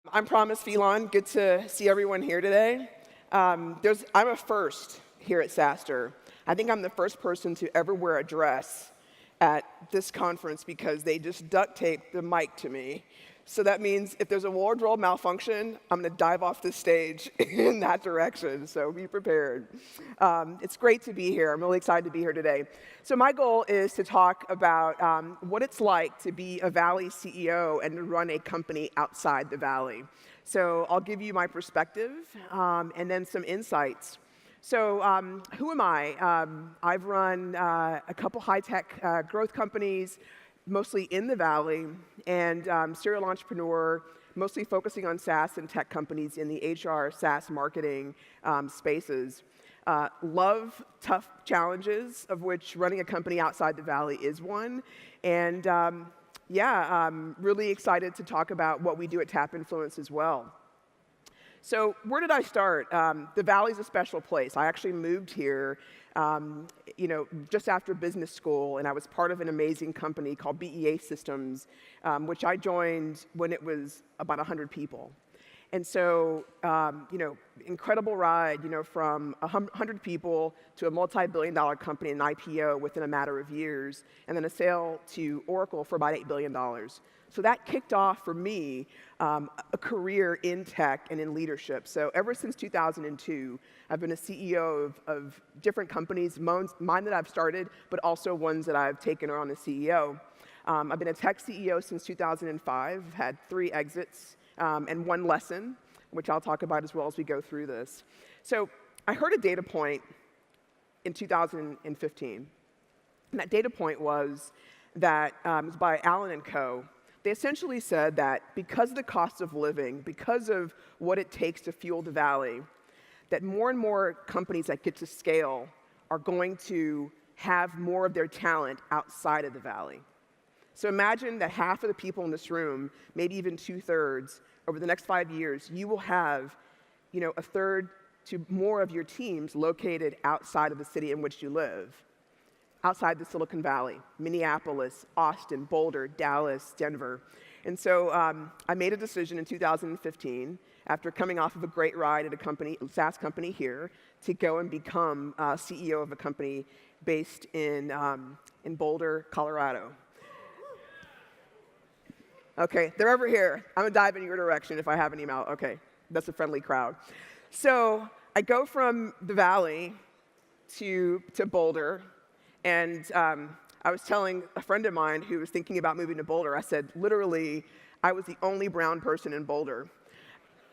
I'm Promise Phelon. Good to see everyone here today. I'm a first here at SaaSter. I think I'm the first person to ever wear a dress at this conference because they just duct taped the mic to me. So that means if there's a wardrobe malfunction, I'm going to dive off the stage in that direction, so be prepared. It's great to be here. I'm really excited to be here today. So my goal is to talk about what it's like to be a Valley CEO and to run a company outside the Valley. So I'll give you my perspective and then some insights. So who am I? I've run a couple high-tech growth companies, mostly in the Valley, and serial entrepreneur, mostly focusing on SaaS and tech companies in the HR, SaaS marketing spaces. Love tough challenges, of which running a company outside the Valley is one. And I'm really excited to talk about what we do at TapInfluence as well. So where did I start? The Valley's a special place. I actually moved here just after business school, and I was part of an amazing company called BEA Systems, which I joined when it was about 100 people. And so, incredible ride, from 100 people to a multi-billion-dollar company, an IPO within a matter of years, and then a sale to Oracle for about $8 billion. So that kicked off for me a career in tech and in leadership. So ever since 2002, I've been a CEO of different companies, mine that I've started, but also ones that I've taken on as CEO. I've been a tech CEO since 2005, I've had 3 exits and 1 lesson, which I'll talk about as well as we go through this. So I heard a data point in 2015, and that data point was that it was by Allen & Co. They essentially said that because of the cost of living, because of what it takes to fuel the Valley, that more and more companies that get to scale are going to have more of their talent outside of the Valley. So imagine that half of the people in this room, maybe even 2/3, over the next 5 years, you will have, a third to more of your teams located outside of the city in which you live, outside the Silicon Valley, Minneapolis, Austin, Boulder, Dallas, Denver. And so I made a decision in 2015, after coming off of a great ride at a SaaS company here, to go and become CEO of a company based in Boulder, Colorado. Okay, they're over here. I'm going to dive in your direction if I have any mouth. Okay, that's a friendly crowd. So I go from the Valley to Boulder, and I was telling a friend of mine who was thinking about moving to Boulder, I said, literally, I was the only brown person in Boulder.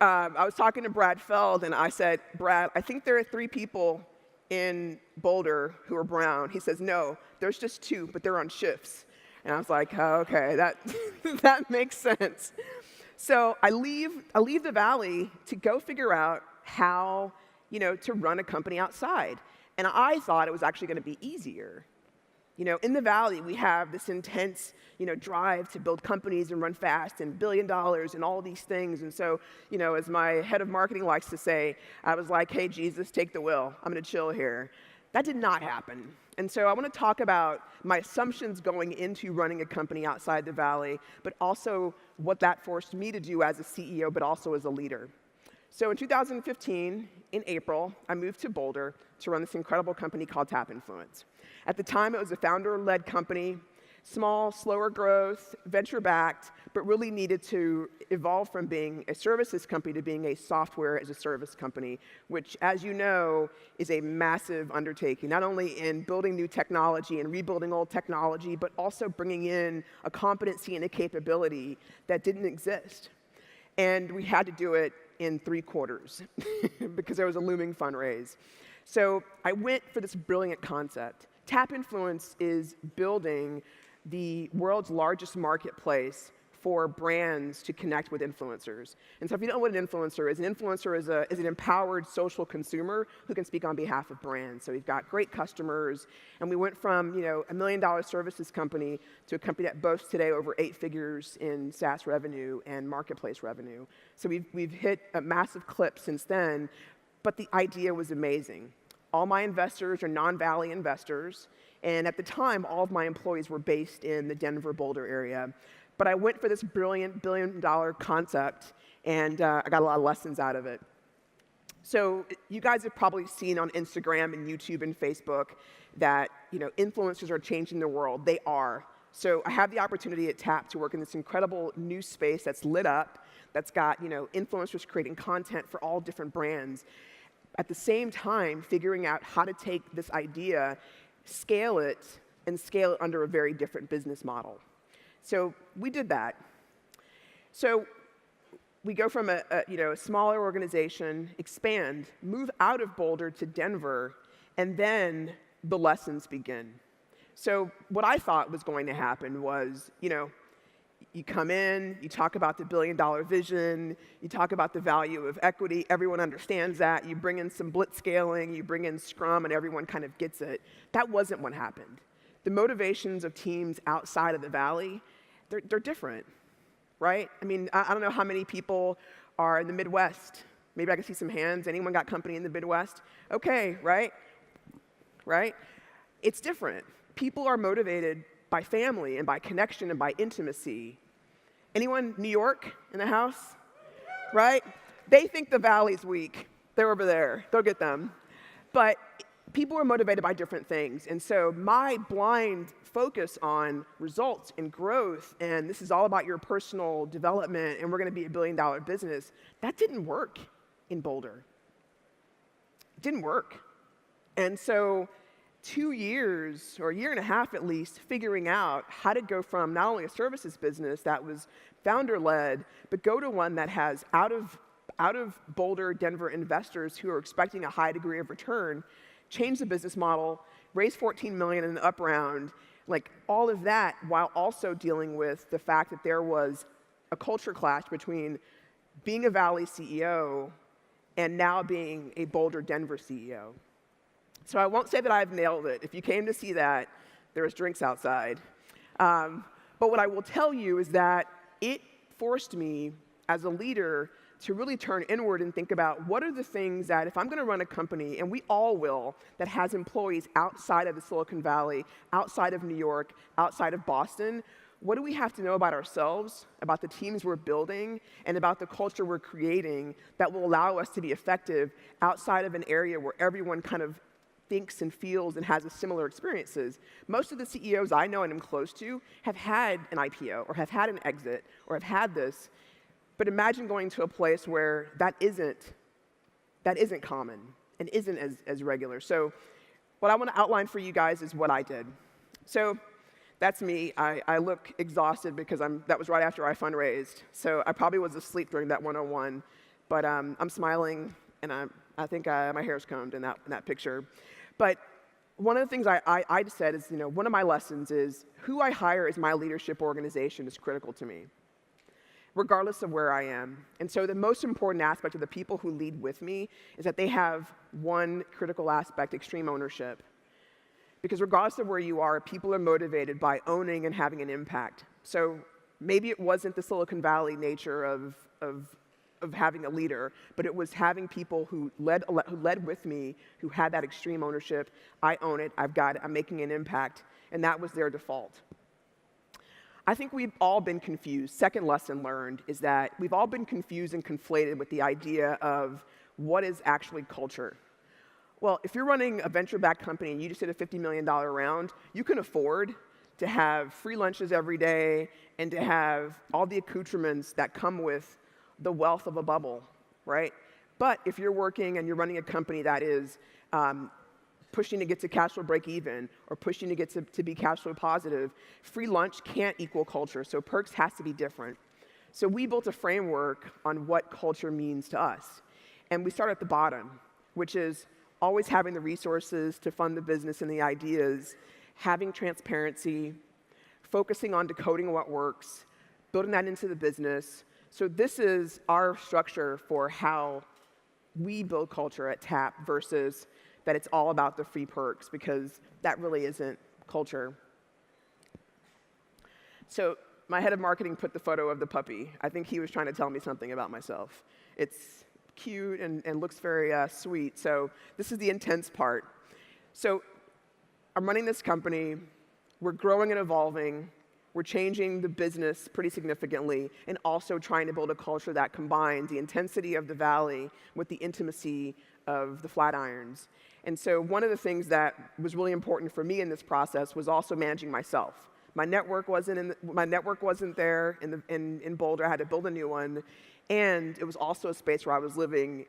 I was talking to Brad Feld, and I said, Brad, I think there are 3 people in Boulder who are brown. He says, no, there's just 2, but they're on shifts. And I was like, oh, okay, that makes sense. So I leave the Valley to go figure out how, to run a company outside. And I thought it was actually going to be easier. In the Valley, we have this intense, drive to build companies and run fast and $1 billion and all these things. And so, as my head of marketing likes to say, I was like, hey, Jesus, take the wheel. I'm going to chill here. That did not happen. And so I want to talk about my assumptions going into running a company outside the Valley, but also what that forced me to do as a CEO, but also as a leader. So in 2015, in April, I moved to Boulder to run this incredible company called TapInfluence. At the time, it was a founder-led company, small, slower growth, venture-backed, but really needed to evolve from being a services company to being a software-as-a-service company, which, as you know, is a massive undertaking, not only in building new technology and rebuilding old technology, but also bringing in a competency and a capability that didn't exist. And we had to do it in 3 quarters because there was a looming fundraise. So I went for this brilliant concept. TapInfluence is building the world's largest marketplace for brands to connect with influencers. And so if you don't know what an influencer is an empowered social consumer who can speak on behalf of brands. So we've got great customers, and we went from $1 million services company to a company that boasts today over 8 figures in SaaS revenue and marketplace revenue. So we've hit a massive clip since then, but the idea was amazing. All my investors are non-Valley investors, and at the time, all of my employees were based in the Denver, Boulder area. But I went for this brilliant billion-dollar concept, and I got a lot of lessons out of it. So you guys have probably seen on Instagram and YouTube and Facebook that influencers are changing the world. They are. So I have the opportunity at Tap to work in this incredible new space that's lit up, that's got influencers creating content for all different brands. At the same time, figuring out how to take this idea, scale it under a very different business model. So we did that. So we go from a smaller organization, expand, move out of Boulder to Denver, and then the lessons begin. So what I thought was going to happen was, you come in, you talk about the billion-dollar vision, you talk about the value of equity, everyone understands that, you bring in some blitz scaling, you bring in Scrum, and everyone kind of gets it. That wasn't what happened. The motivations of teams outside of the Valley, they're different, right? I mean, I don't know how many people are in the Midwest. Maybe I can see some hands. Anyone got company in the Midwest? Okay, right? Right? It's different. People are motivated by family and by connection and by intimacy. Anyone New York in the house? Right? They think the Valley's weak. They're over there. Go get them. But people are motivated by different things. And so my blind focus on results and growth, and this is all about your personal development, and we're going to be a billion-dollar business, that didn't work in Boulder. It didn't work. And so 2 years, or a year and a half at least, figuring out how to go from not only a services business that was founder-led, but go to one that has out of Boulder, Denver investors who are expecting a high degree of return, change the business model, raise $14 million in the up round, like all of that, while also dealing with the fact that there was a culture clash between being a Valley CEO and now being a Boulder, Denver CEO. So I won't say that I've nailed it. If you came to see that, there was drinks outside. But what I will tell you is that it forced me as a leader to really turn inward and think about what are the things that if I'm going to run a company, and we all will, that has employees outside of the Silicon Valley, outside of New York, outside of Boston, what do we have to know about ourselves, about the teams we're building, and about the culture we're creating that will allow us to be effective outside of an area where everyone kind of thinks and feels and has similar experiences. Most of the CEOs I know and am close to have had an IPO or have had an exit or have had this. But imagine going to a place where that isn't common and isn't as regular. So what I want to outline for you guys is what I did. So that's me. I look exhausted because that was right after I fundraised. So I probably was asleep during that 101. But I'm smiling, and I think my hair's combed in that picture. But one of the things I said is, one of my lessons is who I hire as my leadership organization is critical to me, regardless of where I am. And so the most important aspect of the people who lead with me is that they have one critical aspect, extreme ownership. Because regardless of where you are, people are motivated by owning and having an impact. So maybe it wasn't the Silicon Valley nature of having a leader, but it was having people who led with me, who had that extreme ownership. I own it, I've got it, I'm making an impact, and that was their default. I think we've all been confused. Second lesson learned is that we've all been confused and conflated with the idea of what is actually culture. Well, if you're running a venture-backed company and you just did a $50 million round, you can afford to have free lunches every day and to have all the accoutrements that come with the wealth of a bubble, right? But if you're working and you're running a company that is pushing to get to cash flow break even or pushing to get to be cash flow positive, free lunch can't equal culture, so perks has to be different. So we built a framework on what culture means to us. And we start at the bottom, which is always having the resources to fund the business and the ideas, having transparency, focusing on decoding what works, building that into the business. So this is our structure for how we build culture at TAP versus that it's all about the free perks, because that really isn't culture. So my head of marketing put the photo of the puppy. I think he was trying to tell me something about myself. It's cute and looks very sweet. So this is the intense part. So I'm running this company. We're growing and evolving. We're changing the business pretty significantly and also trying to build a culture that combines the intensity of the Valley with the intimacy of the Flatirons. And so one of the things that was really important for me in this process was also managing myself. My network wasn't there in Boulder. I had to build a new one. And it was also a space where I was living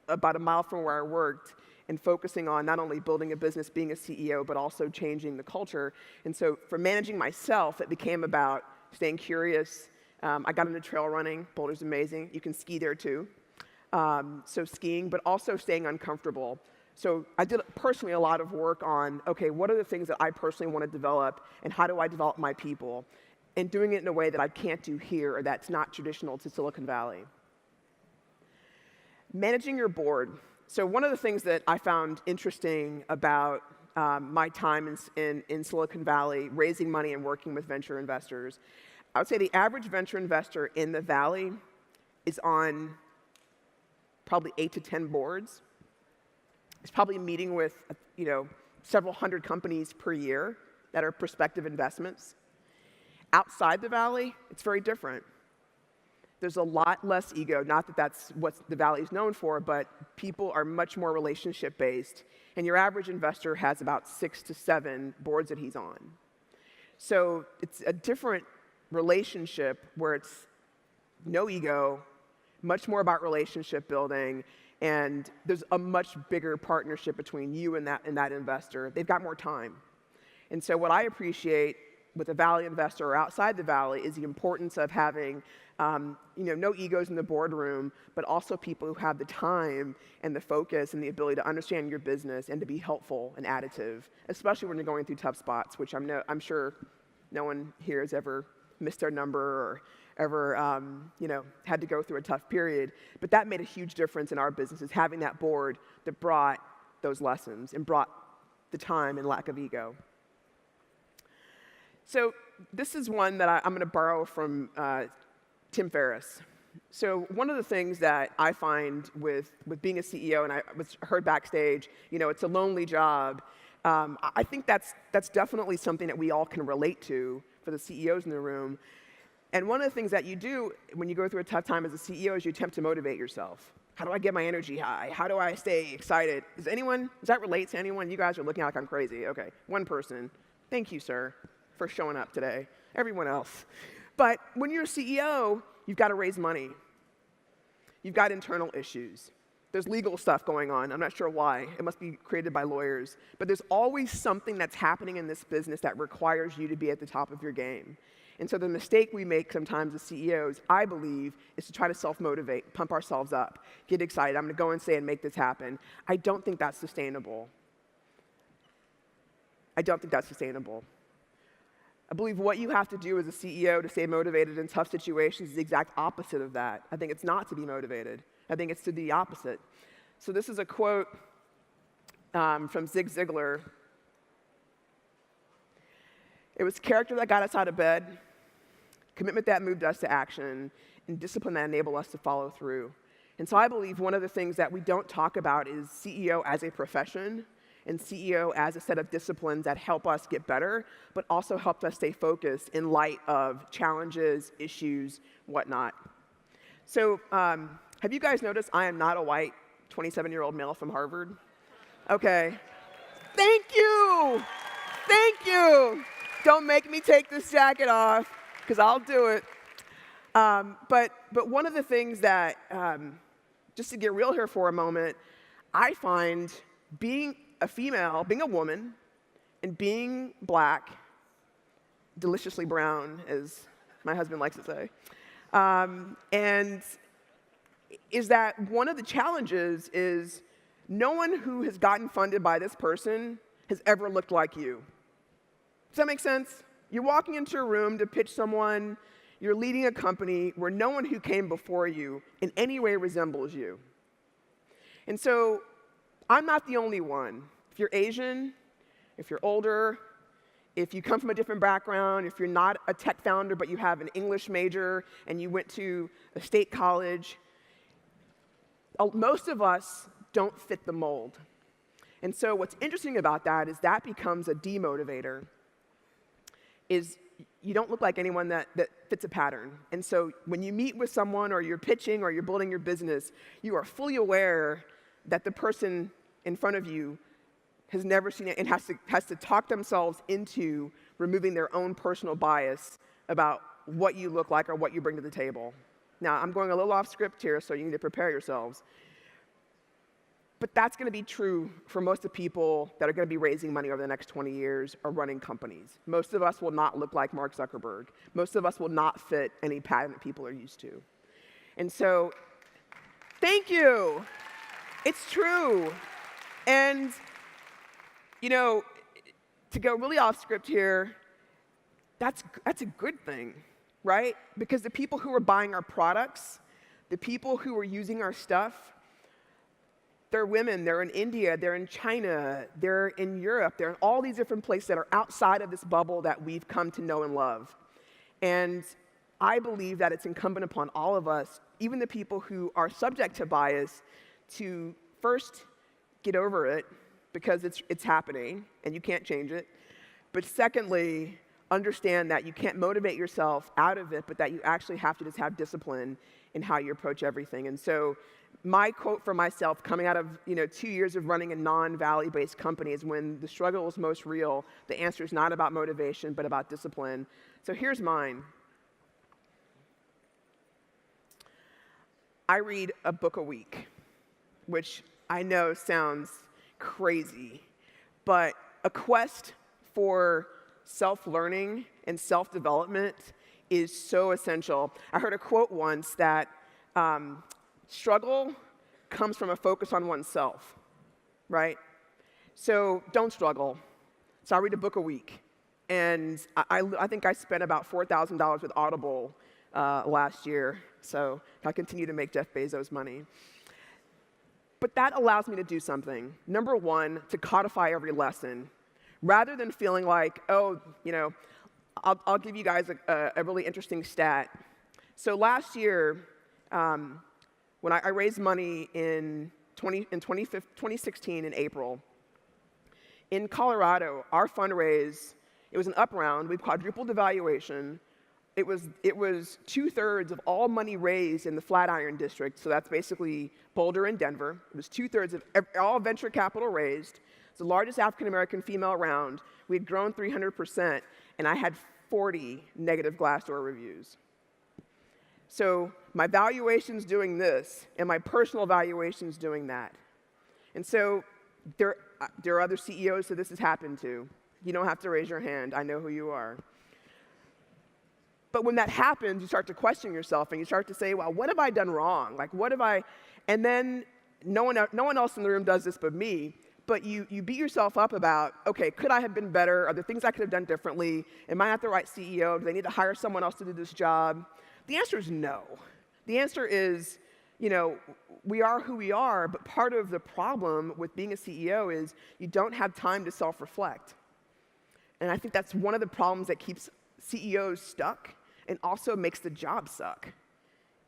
about a mile from where I worked and focusing on not only building a business, being a CEO, but also changing the culture. And so for managing myself, it became about staying curious. I got into trail running. Boulder's amazing. You can ski there too. So skiing, but also staying uncomfortable. So I did personally a lot of work on, okay, what are the things that I personally want to develop, and how do I develop my people? And doing it in a way that I can't do here, or that's not traditional to Silicon Valley. Managing your board. So one of the things that I found interesting about my time in Silicon Valley, raising money and working with venture investors, I would say the average venture investor in the Valley is on probably 8 to 10 boards. It's probably meeting with several hundred companies per year that are prospective investments. Outside the Valley, it's very different. There's a lot less ego, not that that's what the Valley is known for, but people are much more relationship-based, and your average investor has about 6 to 7 boards that he's on. So it's a different relationship where it's no ego, much more about relationship building, and there's a much bigger partnership between you and that investor. They've got more time. And so what I appreciate with a Valley investor or outside the Valley is the importance of having no egos in the boardroom, but also people who have the time and the focus and the ability to understand your business and to be helpful and additive, especially when you're going through tough spots, which I'm sure no one here has ever missed their number or ever had to go through a tough period. But that made a huge difference in our businesses, having that board that brought those lessons and brought the time and lack of ego. So this is one that I'm going to borrow from Tim Ferriss. So one of the things that I find with being a CEO, and I heard backstage, it's a lonely job. I think that's definitely something that we all can relate to for the CEOs in the room. And one of the things that you do when you go through a tough time as a CEO is you attempt to motivate yourself. How do I get my energy high? How do I stay excited? Does that relate to anyone? You guys are looking like I'm crazy. Okay, one person. Thank you, sir, for showing up today. Everyone else. But when you're a CEO, you've got to raise money. You've got internal issues. There's legal stuff going on. I'm not sure why. It must be created by lawyers. But there's always something that's happening in this business that requires you to be at the top of your game. And so the mistake we make sometimes as CEOs, I believe, is to try to self-motivate, pump ourselves up, get excited. I'm going to go and say and make this happen. I don't think that's sustainable. I believe what you have to do as a CEO to stay motivated in tough situations is the exact opposite of that. I think it's not to be motivated. I think it's to do the opposite. So this is a quote from Zig Ziglar. It was character that got us out of bed, commitment that moved us to action, and discipline that enabled us to follow through. And so I believe one of the things that we don't talk about is CEO as a profession and CEO as a set of disciplines that help us get better, but also help us stay focused in light of challenges, issues, whatnot. So have you guys noticed I am not a white 27-year-old male from Harvard? Okay. Thank you. Thank you. Don't make me take this jacket off, because I'll do it. But one of the things that, just to get real here for a moment, I find being a female, being a woman, and being black, deliciously brown, as my husband likes to say, and is that one of the challenges is no one who has gotten funded by this person has ever looked like you. Does that make sense? You're walking into a room to pitch someone, you're leading a company where no one who came before you in any way resembles you. And so I'm not the only one. If you're Asian, if you're older, if you come from a different background, if you're not a tech founder but you have an English major and you went to a state college, most of us don't fit the mold. And so what's interesting about that is that becomes a demotivator. Is you don't look like anyone that fits a pattern. And so when you meet with someone or you're pitching or you're building your business, you are fully aware that the person in front of you has never seen it and has to talk themselves into removing their own personal bias about what you look like or what you bring to the table. Now, I'm going a little off script here, so you need to prepare yourselves. But that's going to be true for most of the people that are going to be raising money over the next 20 years or running companies. Most of us will not look like Mark Zuckerberg. Most of us will not fit any pattern that people are used to. And so, thank you. It's true. And, you know, to go really off script here, that's a good thing, right? Because the people who are buying our products, the people who are using our stuff, they're women, they're in India, they're in China, they're in Europe, they're in all these different places that are outside of this bubble that we've come to know and love. And I believe that it's incumbent upon all of us, even the people who are subject to bias, to first get over it, because it's happening and you can't change it. But secondly, understand that you can't motivate yourself out of it, but that you actually have to just have discipline in how you approach everything. And so my quote for myself coming out of 2 years of running a non-value-based company is when the struggle is most real, the answer is not about motivation, but about discipline. So here's mine. I read a book a week, which I know sounds crazy, but a quest for self-learning and self-development is so essential. I heard a quote once that struggle comes from a focus on oneself, right? So don't struggle. So I read a book a week. And I think I spent about $4,000 with Audible last year. So I continue to make Jeff Bezos money. But that allows me to do something. Number one, to codify every lesson. Rather than feeling like, oh, I'll give you guys a really interesting stat. So last year, when I raised money in 2016 in April, in Colorado, our fundraise, it was an up round. We quadrupled the valuation. It was 2/3 of all money raised in the Flatiron district, so that's basically Boulder and Denver. It was 2/3 of all venture capital raised. It's the largest African-American female round. We had grown 300%, and I had 40 negative Glassdoor reviews. So my valuation's doing this, and my personal valuation's doing that. And so there are other CEOs that this has happened to. You don't have to raise your hand. I know who you are. But when that happens, you start to question yourself, and you start to say, well, what have I done wrong? Like, what have I... And then no one else in the room does this but me, but you beat yourself up about, okay, could I have been better? Are there things I could have done differently? Am I not the right CEO? Do they need to hire someone else to do this job? The answer is no. The answer is, we are who we are, but part of the problem with being a CEO is you don't have time to self-reflect. And I think that's one of the problems that keeps CEOs stuck and also makes the job suck,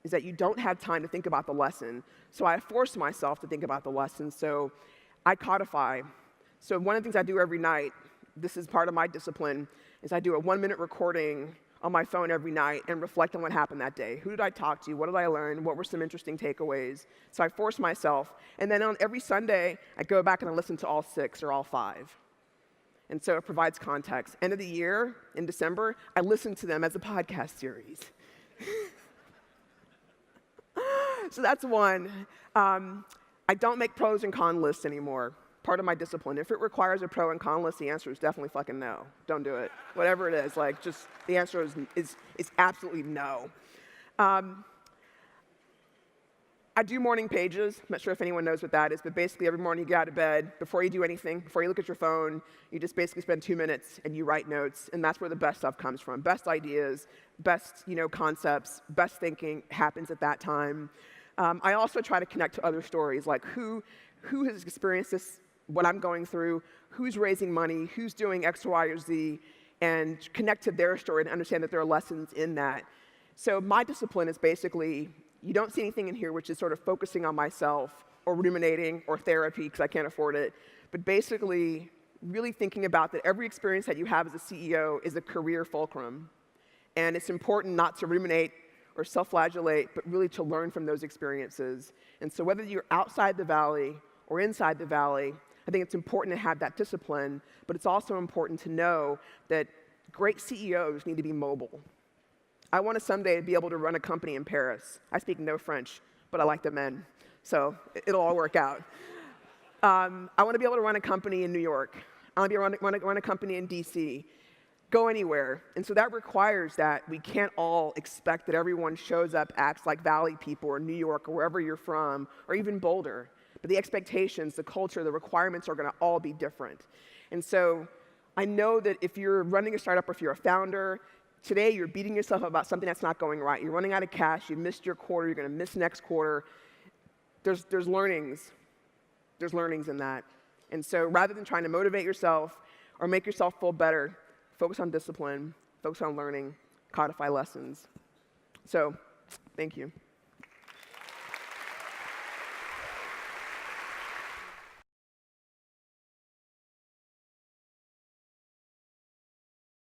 is that you don't have time to think about the lesson. So I force myself to think about the lesson, so I codify. So one of the things I do every night, this is part of my discipline, is I do a 1-minute recording on my phone every night and reflect on what happened that day. Who did I talk to? What did I learn? What were some interesting takeaways? So I force myself. And then on every Sunday, I go back and I listen to all 6 or all 5. And so it provides context. End of the year, in December, I listen to them as a podcast series. So that's one. I don't make pros and con lists anymore. Part of my discipline. If it requires a pro and con list, the answer is definitely fucking no. Don't do it. Whatever it is, the answer is absolutely no. I do morning pages. I'm not sure if anyone knows what that is, but basically every morning you get out of bed, before you do anything, before you look at your phone, you just basically spend 2 minutes and you write notes, and that's where the best stuff comes from. Best ideas, best concepts, best thinking happens at that time. I also try to connect to other stories, like who has experienced this, what I'm going through, who's raising money, who's doing X, Y, or Z, and connect to their story and understand that there are lessons in that. So my discipline is basically, you don't see anything in here which is sort of focusing on myself or ruminating or therapy because I can't afford it, but basically really thinking about that every experience that you have as a CEO is a career fulcrum. And it's important not to ruminate or self-flagellate, but really to learn from those experiences. And so whether you're outside the valley or inside the valley, I think it's important to have that discipline, but it's also important to know that great CEOs need to be mobile. I want to someday be able to run a company in Paris. I speak no French, but I like the men, so it'll all work out. I want to be able to run a company in New York. I want to be able to run a company in DC. Go anywhere. And so that requires that we can't all expect that everyone shows up, acts like Valley people or New York or wherever you're from, or even Boulder. But the expectations, the culture, the requirements are going to all be different. And so I know that if you're running a startup or if you're a founder, today you're beating yourself up about something that's not going right. You're running out of cash. You missed your quarter. You're going to miss next quarter. There's learnings. There's learnings in that. And so rather than trying to motivate yourself or make yourself feel better, focus on discipline, focus on learning, codify lessons. So, thank you.